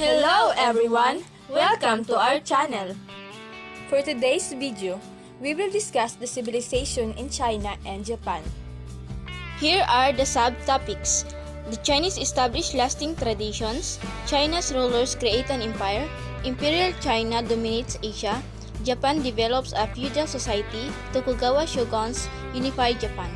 Hello everyone! Welcome to our channel. For today's video, we will discuss the civilization in China and Japan. Here are the subtopics. The Chinese established lasting traditions, China's rulers create an empire, Imperial China dominates Asia, Japan develops a feudal society, Tokugawa shoguns unify Japan.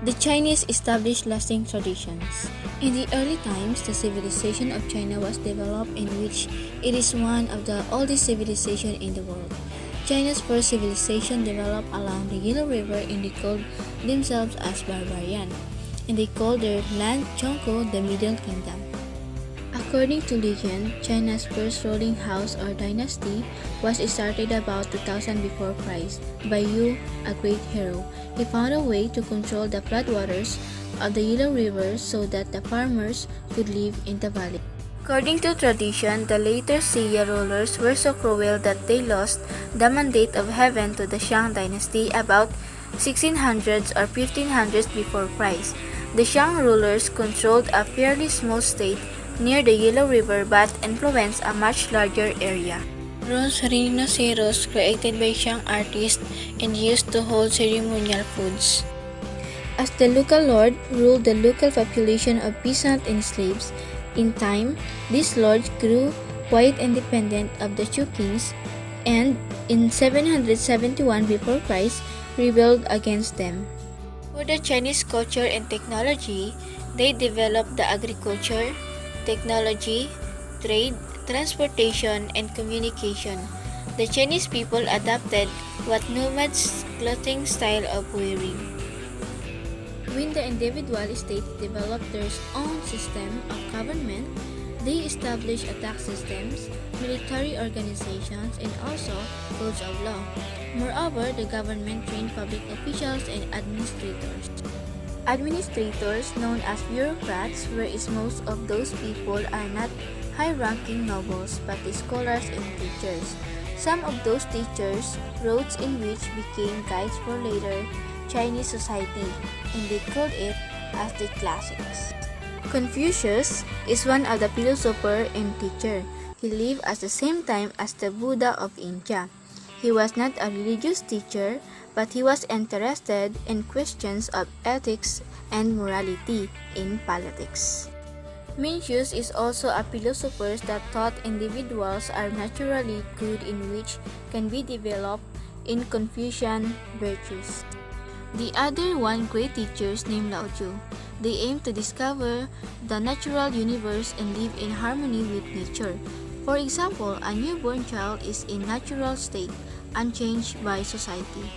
The Chinese established lasting traditions. In the early times, the civilization of China was developed, in which it is one of the oldest civilizations in the world. China's first civilization developed along the Yellow River, and they called themselves as barbarian, and they called their land Chongkou the Middle Kingdom. According to legend, China's first ruling house or dynasty was started about 2000 before Christ by Yu, a great hero. He found a way to control the floodwaters of the Yellow River so that the farmers could live in the valley. According to tradition, the later Xia rulers were so cruel that they lost the mandate of heaven to the Shang dynasty about 1600s or 1500s before Christ. The Shang rulers controlled a fairly small state near the Yellow River but influenced a much larger area. Bronze rhinoceros created by Shang artists and used to hold ceremonial foods. As the local lord ruled the local population of peasants and slaves, in time, these lords grew quite independent of the Chu kings and in 771 before Christ rebelled against them. For the Chinese culture and technology, they developed the agriculture, technology, trade, transportation, and communication. The Chinese people adopted what nomads' clothing style of wearing. When the individual states developed their own system of government, they established tax systems, military organizations, and also codes of law. Moreover, the government trained public officials and administrators. Administrators, known as bureaucrats, whereas most of those people are not high-ranking nobles but scholars and teachers. Some of those teachers wrote in which became guides for later Chinese society, and they called it as the classics. Confucius is one of the philosopher and teacher. He lived at the same time as the Buddha of India. He was not a religious teacher, but he was interested in questions of ethics and morality in politics. Mencius is also a philosopher that thought individuals are naturally good, in which can be developed in Confucian virtues. The other one great teachers named Lao Tzu. They aim to discover the natural universe and live in harmony with nature. For example, a newborn child is in natural state, unchanged by society.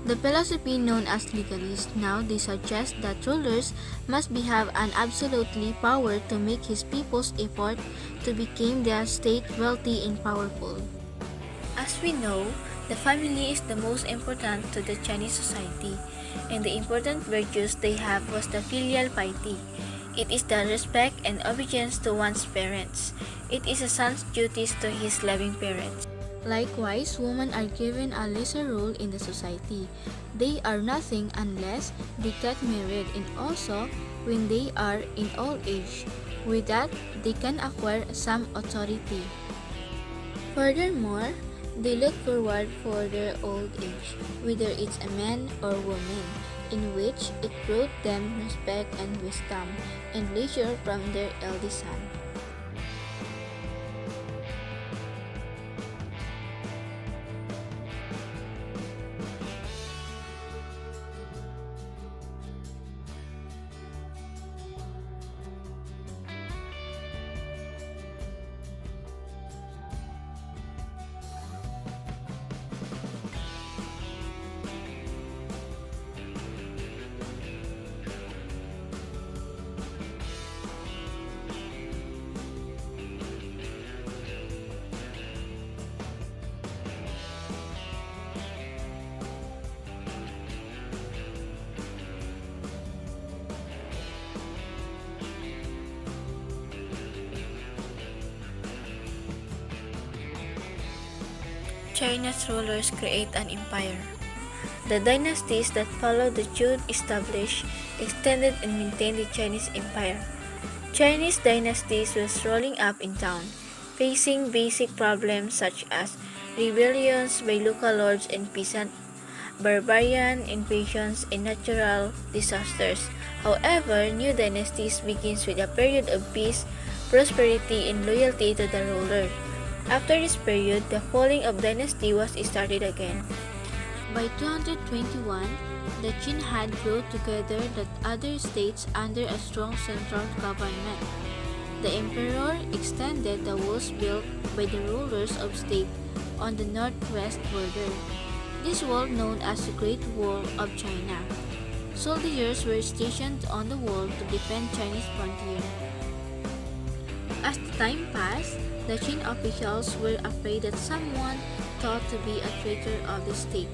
The philosophy known as legalist, now they suggest that rulers must have an absolutely power to make his people's effort to become their state wealthy and powerful. As we know, the family is the most important to the Chinese society, and the important virtues they have was the filial piety. It is the respect and obedience to one's parents. It is a son's duties to his loving parents. Likewise, women are given a lesser role in the society. They are nothing unless they get married, and also when they are in old age. With that, they can acquire some authority. Furthermore, they look forward for their old age, whether it's a man or woman, in which it brought them respect and wisdom and leisure from their eldest son. China's rulers create an empire. The dynasties that followed the Zhou established, extended, and maintained the Chinese empire. Chinese dynasties was rolling up in town, facing basic problems such as rebellions by local lords and peasants, barbarian invasions, and natural disasters. However, new dynasties begins with a period of peace, prosperity, and loyalty to the ruler. After this period, the falling of dynasty was started again. By 221, the Qin had grown together with other states under a strong central government. The emperor extended the walls built by the rulers of state on the northwest border. This wall, known as the Great Wall of China. Soldiers were stationed on the wall to defend Chinese frontier. As the time passed, the Qin officials were afraid that someone thought to be a traitor of the state,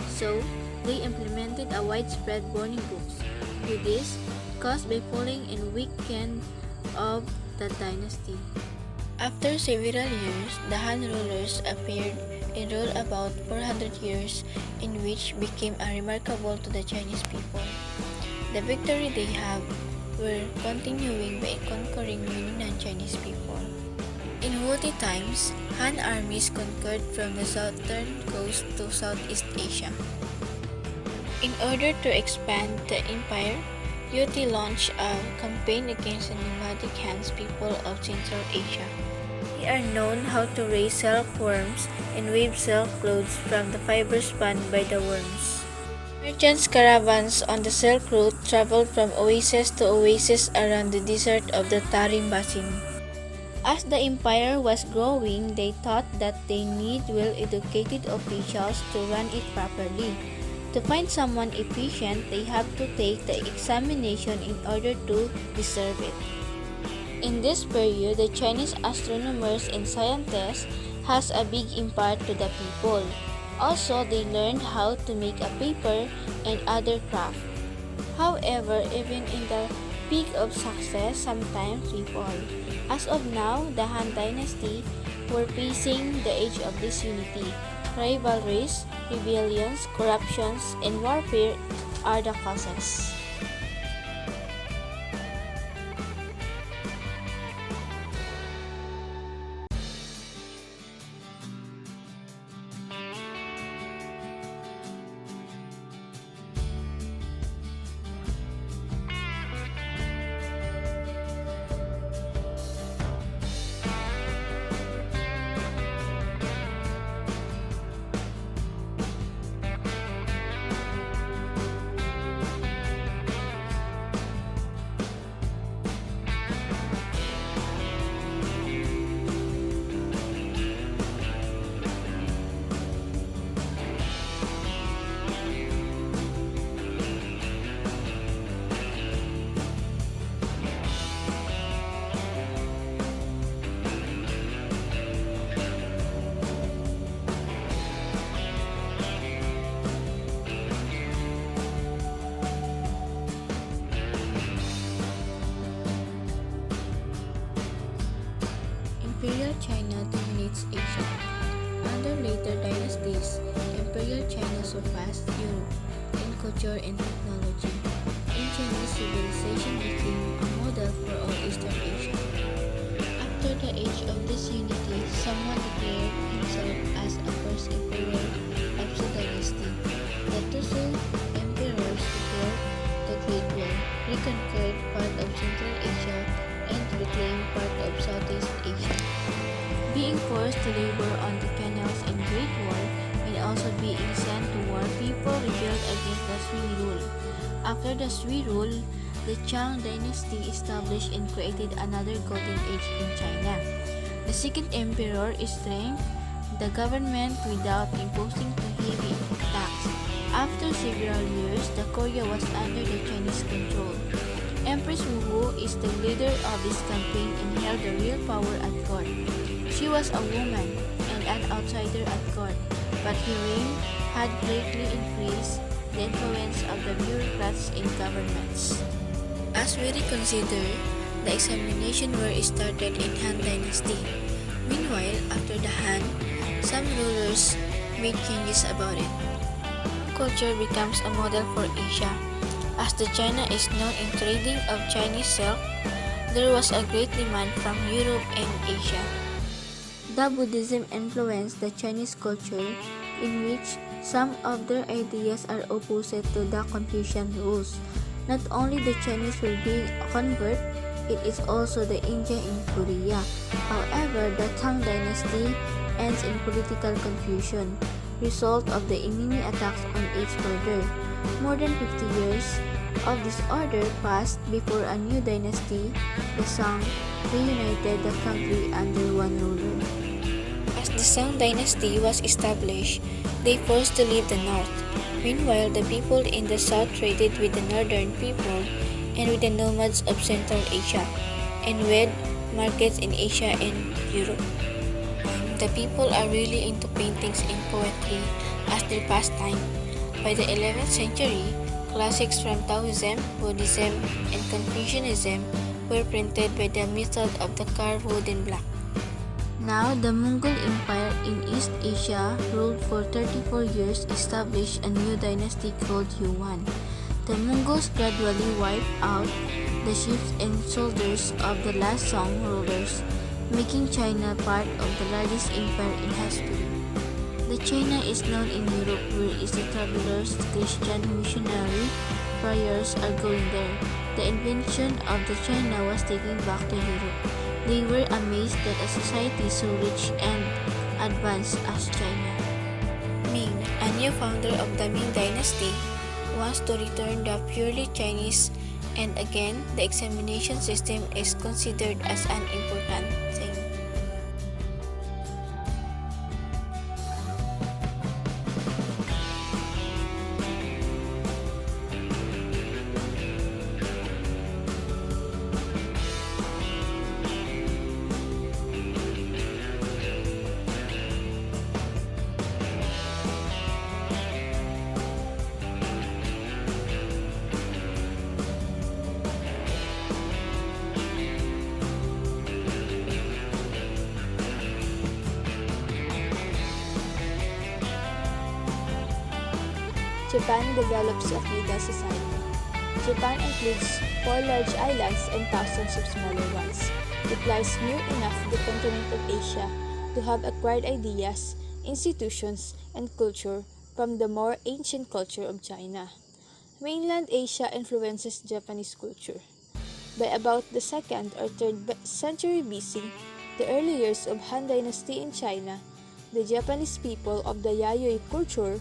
so they implemented a widespread burning books. With this, caused by falling and weakened of the dynasty. After several years, the Han rulers appeared and ruled about 400 years, in which became a remarkable to the Chinese people. The victory they have were continuing by conquering many non-Chinese people. In Wuti times, Han armies conquered from the southern coast to Southeast Asia. In order to expand the empire, Yuti launched a campaign against the nomadic Han's people of Central Asia. They are known how to raise silkworms and weave silk clothes from the fibers spun by the worms. Merchants' caravans on the Silk Route traveled from oasis to oasis around the desert of the Tarim Basin. As the empire was growing, they thought that they need well-educated officials to run it properly. To find someone efficient, they have to take the examination in order to deserve it. In this period, the Chinese astronomers and scientists has a big impact to the people. Also, they learned how to make a paper and other craft. However, even in the peak of success, sometimes we fall. As of now, the Han Dynasty were facing the age of disunity. Rivalries, rebellions, corruptions, and warfare are the causes. Imperial China dominates Asia. Under later dynasties, Imperial China surpassed Europe in culture and technology, and Chinese civilization became a model for all Eastern Asia. After the age of disunity, someone declared himself as a first emperor of the dynasty. The Tusul emperors declared the Great War, reconquered part of Central Asia, and reclaimed part of Southeast Asia. Being forced to labor on the canals in Great War and also being sent to war, people rebelled against the Sui rule. After the Sui rule, the Chang dynasty established and created another golden age in China. The second emperor strengthened the government without imposing too heavy tax. After several years, the Korea was under the Chinese control. Empress Wu is the leader of this campaign and held the real power at court. She was a woman and an outsider at court, but her reign had greatly increased the influence of the bureaucrats in governments. As we reconsider, the examination were started in Han Dynasty. Meanwhile, after the Han, some rulers made changes about it. Culture becomes a model for Asia. As the China is known in trading of Chinese silk, there was a great demand from Europe and Asia. The Buddhism influenced the Chinese culture, in which some of their ideas are opposite to the Confucian rules. Not only the Chinese were being convert, it is also the India and Korea. However, the Tang dynasty ends in political confusion, result of the enemy attacks on each border. More than 50 years of disorder passed before a new dynasty, the Song, reunited the country under one ruler. As the Song dynasty was established, they forced to leave the north. Meanwhile, the people in the south traded with the northern people and with the nomads of Central Asia, and with markets in Asia and Europe. The people are really into paintings and poetry as their pastime. By the 11th century, classics from Taoism, Buddhism, and Confucianism were printed by the method of the carved wooden block. Now, the Mongol Empire in East Asia ruled for 34 years, established a new dynasty called Yuan. The Mongols gradually wiped out the chiefs and soldiers of the last Song rulers, making China part of the largest empire in history. The China is known in Europe, where is the travelers, Christian missionary friars are going there. The invention of the China was taken back to Europe. They were amazed that a society so rich and advanced as China. Ming, a new founder of the Ming Dynasty, wants to return the purely Chinese, and again, the examination system is considered as an important thing. Japan develops a feudal society. Japan includes 4 large islands and thousands of smaller ones. It lies near enough the continent of Asia to have acquired ideas, institutions, and culture from the more ancient culture of China. Mainland Asia influences Japanese culture. By about the 2nd or 3rd century BC, the early years of Han Dynasty in China, the Japanese people of the Yayoi culture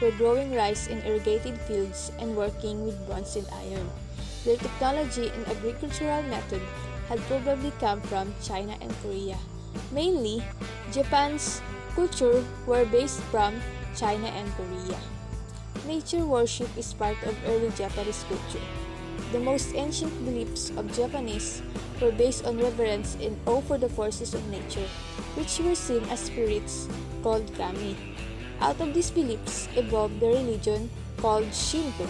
were growing rice in irrigated fields and working with bronze and iron. Their technology and agricultural method had probably come from China and Korea. Mainly, Japan's culture were based from China and Korea. Nature worship is part of early Japanese culture. The most ancient beliefs of Japanese were based on reverence and awe for the forces of nature, which were seen as spirits called kami. Out of these beliefs evolved the religion called Shinto.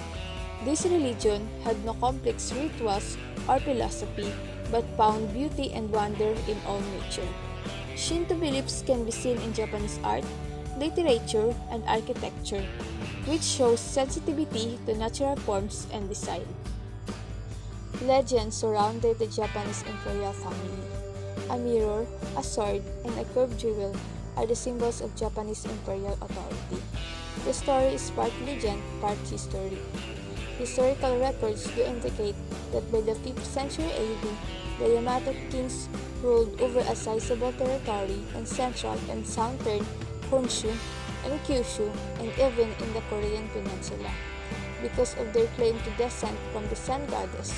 This religion had no complex rituals or philosophy, but found beauty and wonder in all nature. Shinto beliefs can be seen in Japanese art, literature, and architecture, which shows sensitivity to natural forms and design. Legends surrounded the Japanese imperial family. A mirror, a sword, and a curved jewel are the symbols of Japanese imperial authority. The story is part legend, part history. Historical records do indicate that by the 5th century AD, the Yamato kings ruled over a sizable territory in central and southern Honshu and Kyushu, and even in the Korean peninsula. Because of their claim to descent from the sun goddess,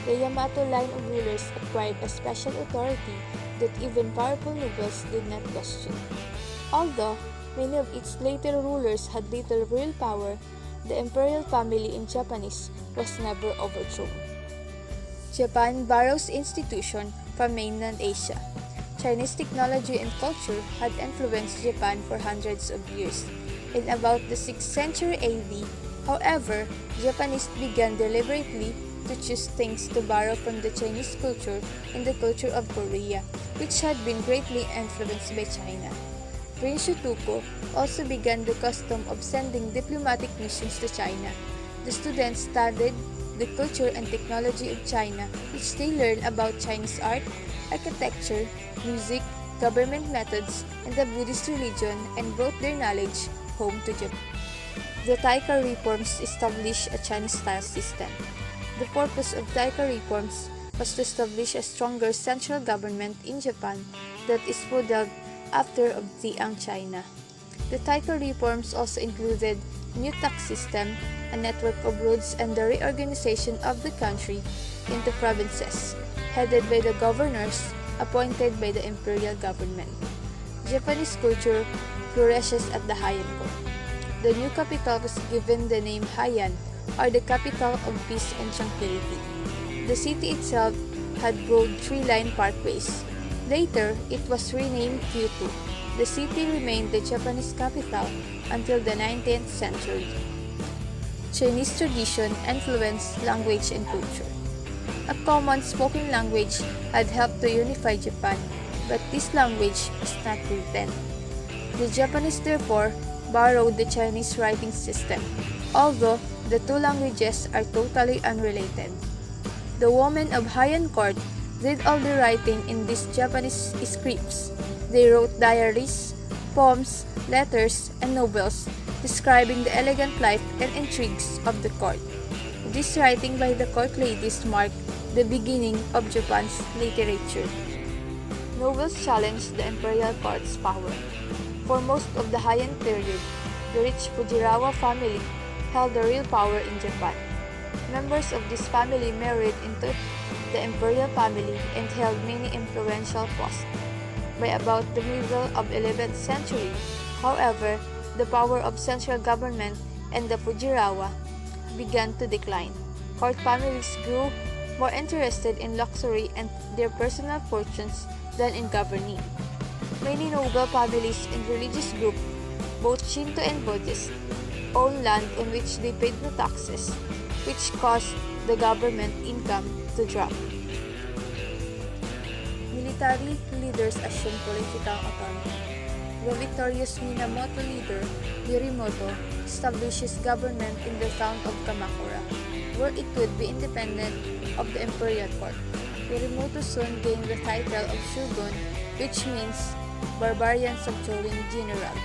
the Yamato line of rulers acquired a special authority that even powerful nobles did not question. Although many of its later rulers had little real power, the imperial family in Japanese was never overthrown. Japan borrows institution from mainland Asia. Chinese technology and culture had influenced Japan for hundreds of years. In about the 6th century AD, however, Japanese began deliberately to choose things to borrow from the Chinese culture and the culture of Korea, which had been greatly influenced by China. Prince Shutuko also began the custom of sending diplomatic missions to China. The students studied the culture and technology of China, which they learn about Chinese art, architecture, music, government methods, and the Buddhist religion and brought their knowledge home to Japan. The Taika reforms established a Chinese-style system. The purpose of Taika reforms was to establish a stronger central government in Japan that is modeled after of Tiang China. The Taika reforms also included new tax system, a network of roads, and the reorganization of the country into provinces, headed by the governors appointed by the imperial government. Japanese culture flourishes at the Heian court. The new capital was given the name Heian, or the capital of peace and tranquility. The city itself had broad three-line parkways. Later, it was renamed Kyoto. The city remained the Japanese capital until the 19th century. Chinese tradition influenced language and culture. A common spoken language had helped to unify Japan, but this language was not written. The Japanese therefore borrowed the Chinese writing system, although the two languages are totally unrelated. The women of Heian court did all the writing in these Japanese scripts. They wrote diaries, poems, letters, and novels describing the elegant life and intrigues of the court. This writing by the court ladies marked the beginning of Japan's literature. Novels challenged the imperial court's power. For most of the Heian period, the rich Fujiwara family held the real power in Japan. Members of this family married into the imperial family and held many influential posts. By about the middle of 11th century, however, the power of central government and the Fujiwara began to decline. Court families grew more interested in luxury and their personal fortunes than in governing. Many noble families and religious groups, both Shinto and Buddhist, owned land on which they paid no taxes, which caused the government income to drop. Military leaders assumed political autonomy. The victorious Minamoto leader, Yoritomo, establishes government in the town of Kamakura, where it would be independent of the imperial court. Yoritomo soon gained the title of shogun, which means barbarian subduing general.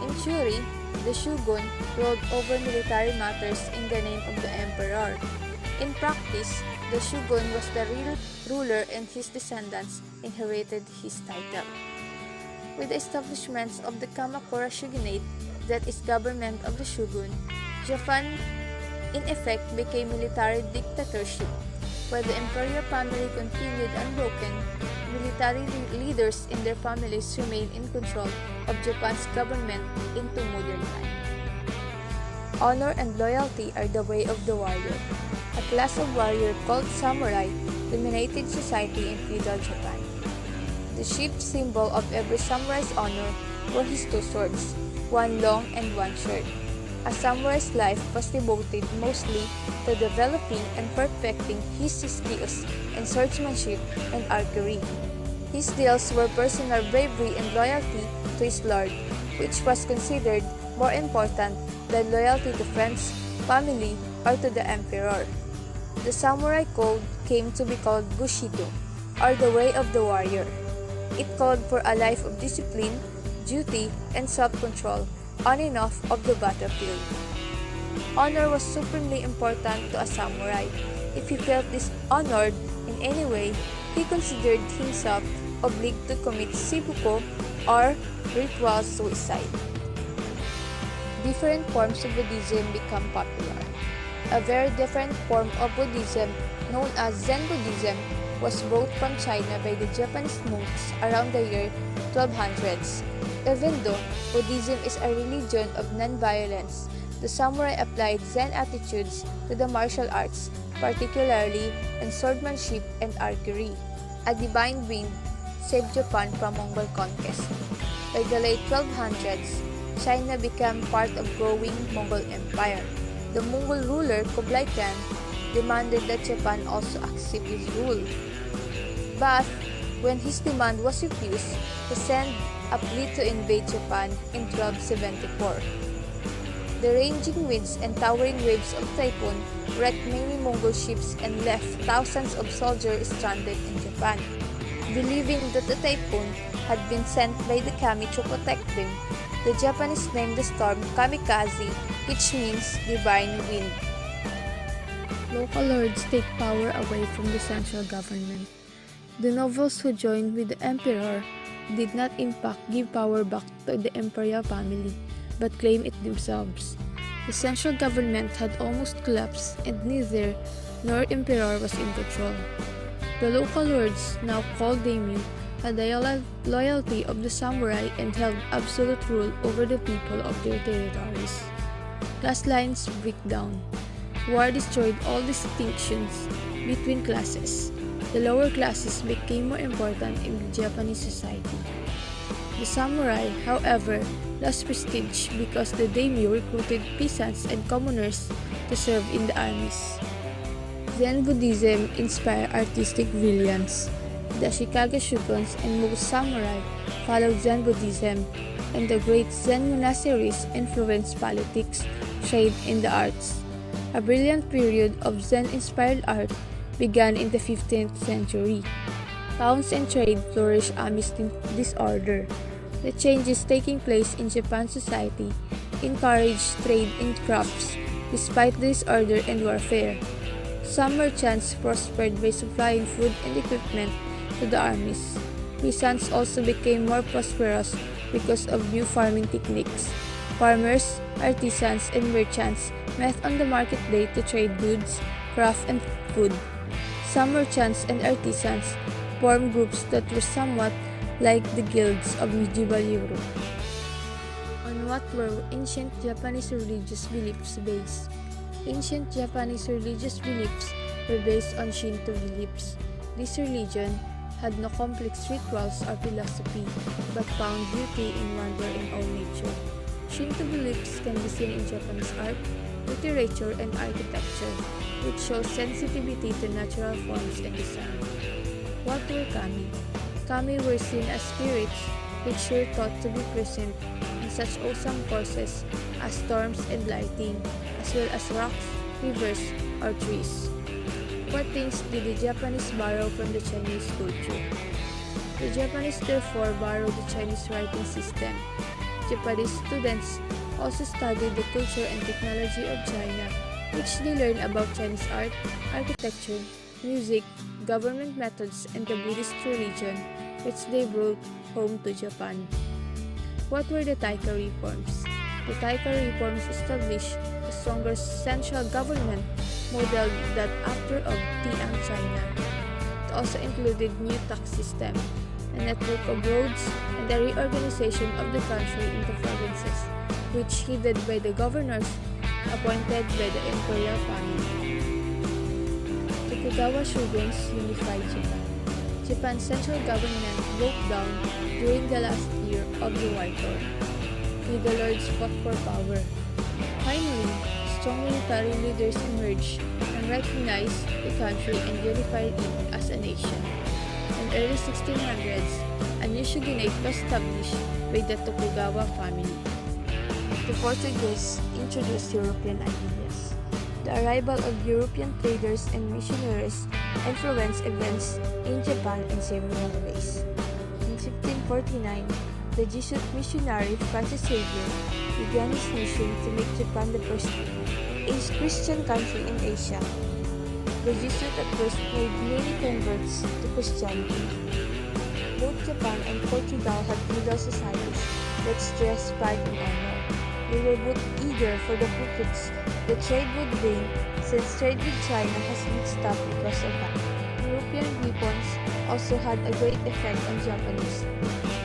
In theory, the shogun ruled over military matters in the name of the emperor. In practice, the shogun was the real ruler and his descendants inherited his title. With the establishment of the Kamakura shogunate, that is government of the shogun, Japan in effect became military dictatorship. While the imperial family continued unbroken, military leaders and their families remained in control of Japan's government into modern time. Honor and loyalty are the way of the warrior. A class of warrior called samurai dominated society in feudal Japan. The chief symbol of every samurai's honor were his two swords, one long and one short. A samurai's life was devoted mostly to developing and perfecting his skills in swordsmanship and archery. His deals were personal bravery and loyalty to his lord, which was considered more important than loyalty to friends, family, or to the emperor. The samurai code came to be called Bushido, or the way of the warrior. It called for a life of discipline, duty, and self-control on and off of the battlefield. Honor was supremely important to a samurai. If he felt dishonored in any way, he considered himself obliged to commit seppuku or ritual suicide. Different forms of Buddhism become popular. A very different form of Buddhism, known as Zen Buddhism, was brought from China by the Japanese monks around the year 1200s. Even though Buddhism is a religion of non-violence, the samurai applied Zen attitudes to the martial arts, particularly in swordsmanship and archery. A divine wind saved Japan from Mongol conquest. By the late 1200s, China became part of growing Mongol Empire. The Mongol ruler Kublai Khan demanded that Japan also accept his rule. But when his demand was refused, he sent a fleet to invade Japan in 1274. The raging winds and towering waves of typhoon wrecked many Mongol ships and left thousands of soldiers stranded in Japan. Believing that the typhoon had been sent by the kami to protect them, the Japanese named the storm Kamikaze, which means divine wind. Local lords take power away from the central government. The nobles who joined with the emperor did not in fact give power back to the imperial family, but claim it themselves. The central government had almost collapsed and neither nor emperor was in control. The local lords, now called daimyo, had the loyalty of the samurai and held absolute rule over the people of their territories. Class lines break down. War destroyed all distinctions between classes. The lower classes became more important in the Japanese society. The samurai, however, lost prestige because the daimyo recruited peasants and commoners to serve in the armies. Zen Buddhism inspired artistic brilliance. The Ashikaga shoguns and most samurai followed Zen Buddhism, and the great Zen monasteries influenced politics, trade, and the arts. A brilliant period of Zen-inspired art began in the 15th century. Towns and trade flourished amidst disorder. The changes taking place in Japan's society encouraged trade in crops despite the disorder and warfare. Some merchants prospered by supplying food and equipment to the armies. Peasants also became more prosperous because of new farming techniques. Farmers, artisans, and merchants met on the market day to trade goods, craft, and food. Some merchants and artisans formed groups that were somewhat like the guilds of medieval Europe. On what were ancient Japanese religious beliefs based? Ancient Japanese religious beliefs were based on Shinto beliefs. This religion had no complex rituals or philosophy, but found beauty in wonder in all nature. Shinto beliefs can be seen in Japanese art, literature, and architecture, which shows sensitivity to natural forms and design. What were kami? Kami were seen as spirits which were thought to be present in such awesome forces as storms and lightning, as well as rocks, rivers, or trees. What things did the Japanese borrow from the Chinese culture? The Japanese therefore borrowed the Chinese writing system. Japanese students also studied the culture and technology of China, which they learned about Chinese art, architecture, music, government methods, and the Buddhist religion, which they brought home to Japan. What were the Taika reforms? The Taika reforms established a stronger central government modeled that after of Tian China. It also included new tax system, a network of roads, and the reorganization of the country into provinces, which headed by the governors appointed by the imperial family. Tokugawa shoguns unified Japan. Japan's central government broke down during the last year of the White War, with the lords fought for power. Finally, strong military leaders emerged and recognized the country and unified it as a nation. In early 1600s, a new shogunate was established by the Tokugawa family. The Portuguese introduced European ideas. The arrival of European traders and missionaries influenced events in Japan in several ways. In 1549, the Jesuit missionary Francis Xavier began his mission to make Japan the first Christian country in Asia. The Jesuits at first made many converts to Christianity. Both Japan and Portugal had feudal societies that stressed pride and honor. They were both eager for the profits the trade would bring, since trade with China has been stopped because of that. European weapons also had a great effect on Japanese.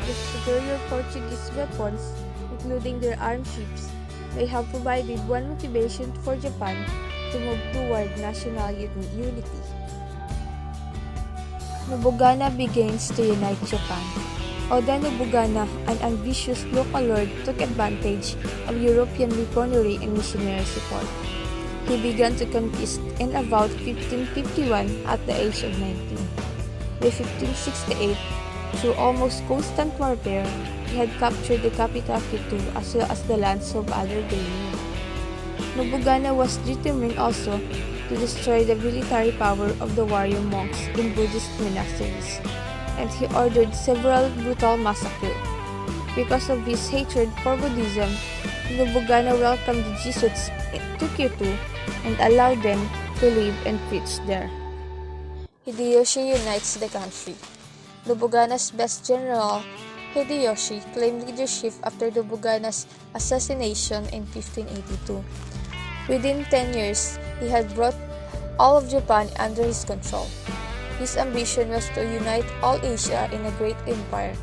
The superior Portuguese weapons, including their armed ships, may have provided one motivation for Japan to move toward national unity. Nobugana begins to unite Japan. Oda Nobunaga, an ambitious local lord, took advantage of European weaponry and missionary support. He began to conquest in about 1551 at the age of 19. By 1568, through almost constant warfare, he had captured the capital Quito as well as the lands of other daimyo. Nobunaga was determined also to destroy the military power of the warrior monks in Buddhist monasteries, and he ordered several brutal massacres. Because of his hatred for Buddhism, Nobunaga welcomed the Jesuits to Kyoto and allowed them to live and preach there. Hideyoshi unites the country. Nobunaga's best general, Hideyoshi, claimed leadership after Nobunaga's assassination in 1582. Within 10 years, he had brought all of Japan under his control. His ambition was to unite all Asia in a great empire,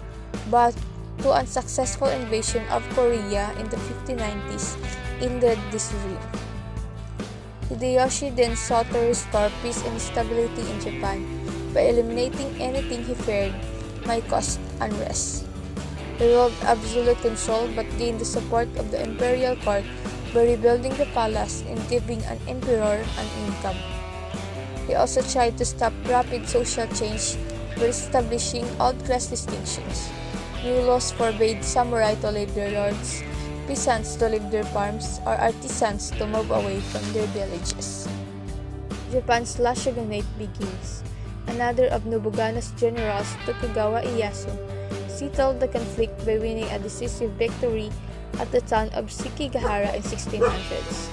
but two unsuccessful invasion of Korea in the 1590s ended this dream. Hideyoshi then sought to restore peace and stability in Japan by eliminating anything he feared might cause unrest. He ruled absolute control but gained the support of the imperial court by rebuilding the palace and giving an emperor an income. He also tried to stop rapid social change by establishing old class distinctions. New laws forbade samurai to leave their lords, peasants to leave their farms, or artisans to move away from their villages. Japan's last shogunate begins. Another of Nobunaga's generals, Tokugawa Ieyasu, settled the conflict by winning a decisive victory at the town of Sekigahara in 1600s.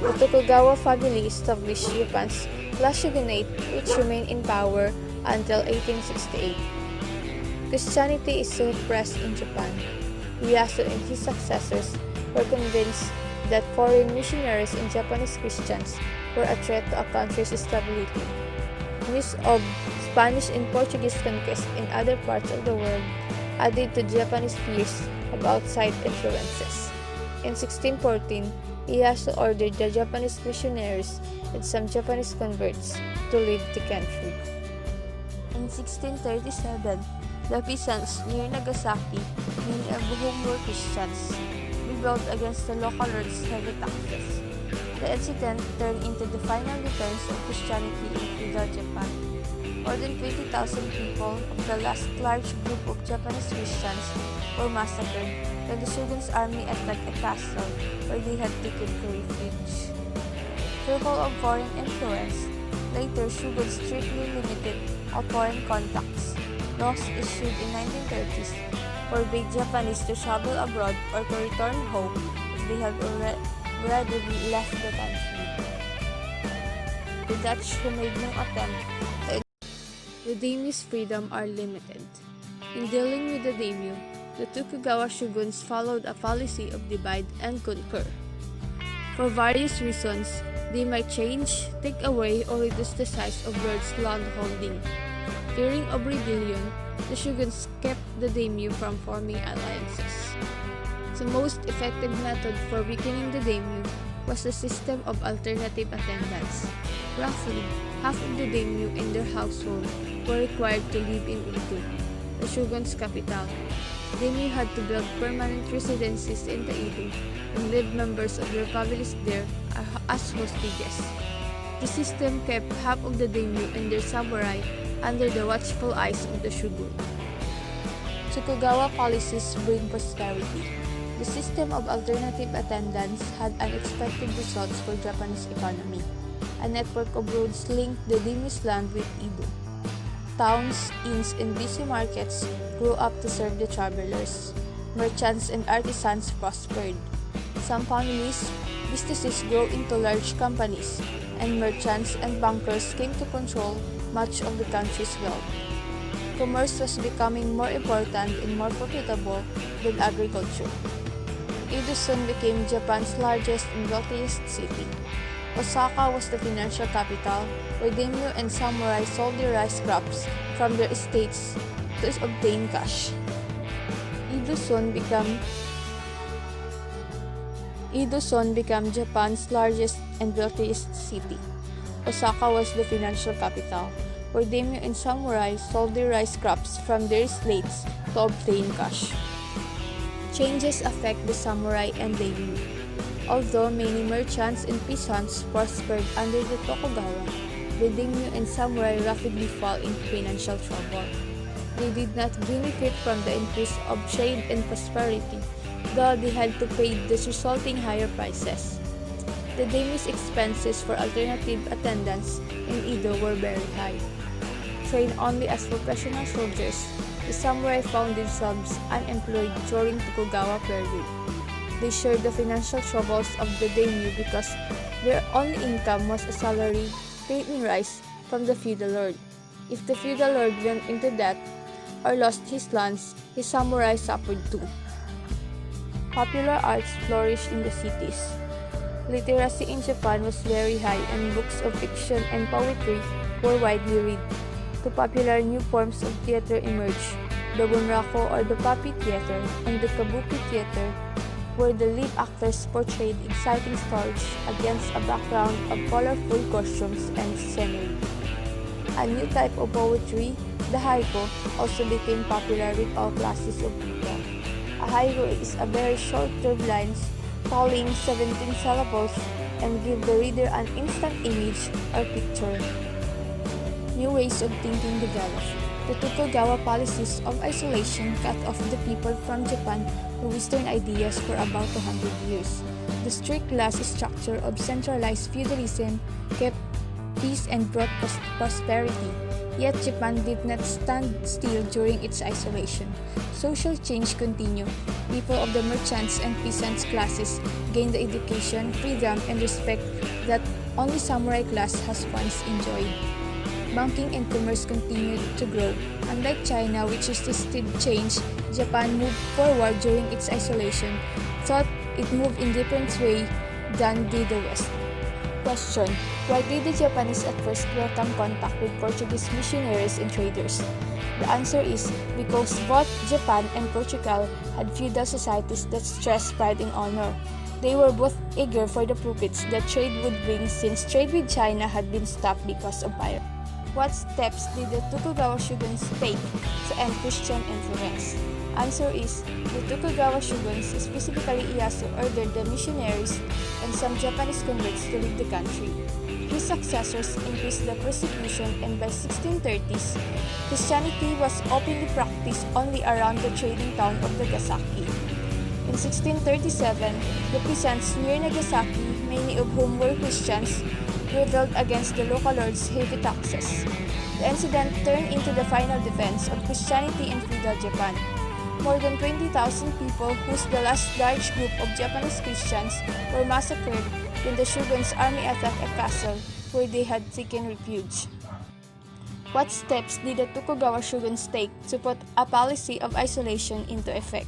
The Tokugawa family established Japan's last shogunate, which remained in power until 1868. Christianity is suppressed in Japan. Ieyasu and his successors were convinced that foreign missionaries and Japanese Christians were a threat to a country's stability. News of Spanish and Portuguese conquest in other parts of the world added to Japanese fears of outside influences. In 1614, Ieyasu ordered the Japanese missionaries and some Japanese converts to leave the country. In 1637, the peasants near Nagasaki, many of whom were Christians, rebelled against the local lords' heavy taxes. The incident turned into the final defense of Christianity in feudal Japan. More than 20,000 people of the last large group of Japanese Christians were massacred when the shogun's army attacked a castle where they had taken refuge. Fearful of foreign influence, later shoguns strictly limited all foreign contacts. Laws issued in 1930s forbade Japanese to travel abroad or to return home if they had already left the country. The Dutch, who made no attempt to the daimyo's freedom, are limited. In dealing with the daimyo, the Tokugawa shoguns followed a policy of divide and conquer. For various reasons, they might change, take away, or reduce the size of lords' landholding. Fearing of rebellion, the shoguns kept the daimyo from forming alliances. The most effective method for weakening the daimyo was the system of alternative attendants. Roughly, half of the daimyo and their household were required to live in Edo, the shogun's capital. Daimyo had to build permanent residences in the Edo and leave members of their families there as hostages. The system kept half of the daimyo and their samurai under the watchful eyes of the shogun. Tokugawa policies bring prosperity. The system of alternative attendants had unexpected results for Japanese economy. A network of roads linked the daimyo's land with Edo. Towns, inns, and busy markets grew up to serve the travelers. Merchants and artisans prospered. Some families, businesses grew into large companies, and merchants and bankers came to control much of the country's wealth. Commerce was becoming more important and more profitable than agriculture. Edo soon became Japan's largest and wealthiest city. Osaka was the financial capital, where daimyo and samurai sold their rice crops from their estates to obtain cash. Edo soon became Japan's largest and wealthiest city. Osaka was the financial capital, where daimyo and samurai sold their rice crops from their estates to obtain cash. Changes affect the samurai and daimyo. Although many merchants and peasants prospered under the Tokugawa, the daimyo and samurai rapidly fall into financial trouble. They did not benefit from the increase of trade and prosperity, though they had to pay the resulting higher prices. The daimyo's expenses for alternative attendants in Edo were very high. Trained only as professional soldiers, the samurai found themselves unemployed during Tokugawa period. They shared the financial troubles of the daimyo because their only income was a salary paid in rice from the feudal lord. If the feudal lord went into debt or lost his lands, his samurai suffered too. Popular arts flourished in the cities. Literacy in Japan was very high and books of fiction and poetry were widely read. Two popular new forms of theater emerged, the bunraku or the puppet theater and the kabuki theater, where the lead actors portrayed exciting stories against a background of colorful costumes and scenery. A new type of poetry, the haiku, also became popular with all classes of people. A haiku is a very short 12 lines, totaling 17 syllables, and give the reader an instant image or picture. New ways of thinking developed. The Tokugawa policies of isolation cut off the people from Japan to Western ideas for about 200 years. The strict class structure of centralized feudalism kept peace and brought prosperity. Yet Japan did not stand still during its isolation. Social change continued. People of the merchants and peasants classes gained the education, freedom, and respect that only samurai class has once enjoyed. Banking and commerce continued to grow. Unlike China, which resisted change, Japan moved forward during its isolation, thought it moved in different way than did the West. Question: why did the Japanese at first welcome contact with Portuguese missionaries and traders? The answer is because both Japan and Portugal had feudal societies that stressed pride and honor. They were both eager for the profits that trade would bring since trade with China had been stopped because of piracy. What steps did the Tokugawa shoguns take to end Christian influence? Answer is, the Tokugawa shoguns, specifically Ieyasu, ordered the missionaries and some Japanese converts to leave the country. His successors increased the persecution, and by 1630s, Christianity was openly practiced only around the trading town of Nagasaki. In 1637, the peasants near Nagasaki, many of whom were Christians, rebelled against the local lords' heavy taxes. The incident turned into the final defense of Christianity in feudal Japan. More than 20,000 people, whose the last large group of Japanese Christians, were massacred when the shogun's army attacked a castle where they had taken refuge. What steps did the Tokugawa shoguns take to put a policy of isolation into effect?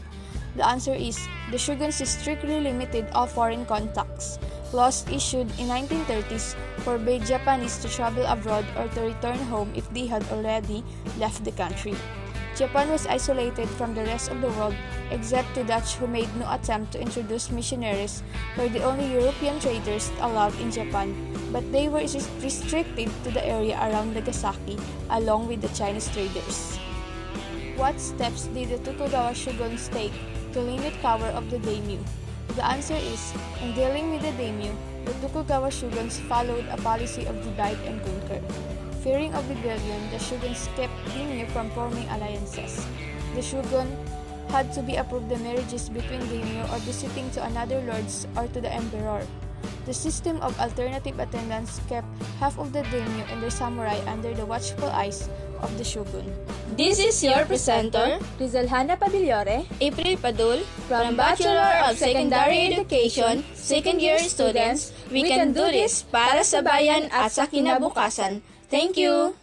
The answer is, the shoguns strictly limited all foreign contacts. Laws issued in 1930s forbade Japanese to travel abroad or to return home if they had already left the country. Japan was isolated from the rest of the world except the Dutch, who made no attempt to introduce missionaries, were the only European traders allowed in Japan, but they were restricted to the area around Nagasaki along with the Chinese traders. What steps did the Tokugawa shoguns take to limit power of the daimyo? The answer is, in dealing with the daimyo, the Tokugawa shoguns followed a policy of divide and conquer. Fearing of rebellion, the shoguns kept daimyo from forming alliances. The shogun had to be approved the marriages between daimyo or visiting to another lords or to the emperor. The system of alternative attendants kept half of the daimyo and their samurai under the watchful eyes of the shogun. This is your presenter, Rizalhana Pabiliore, April Padul, from Bachelor of Secondary Education, second year students. We can do this para sa bayan at sa kinabukasan. Thank you!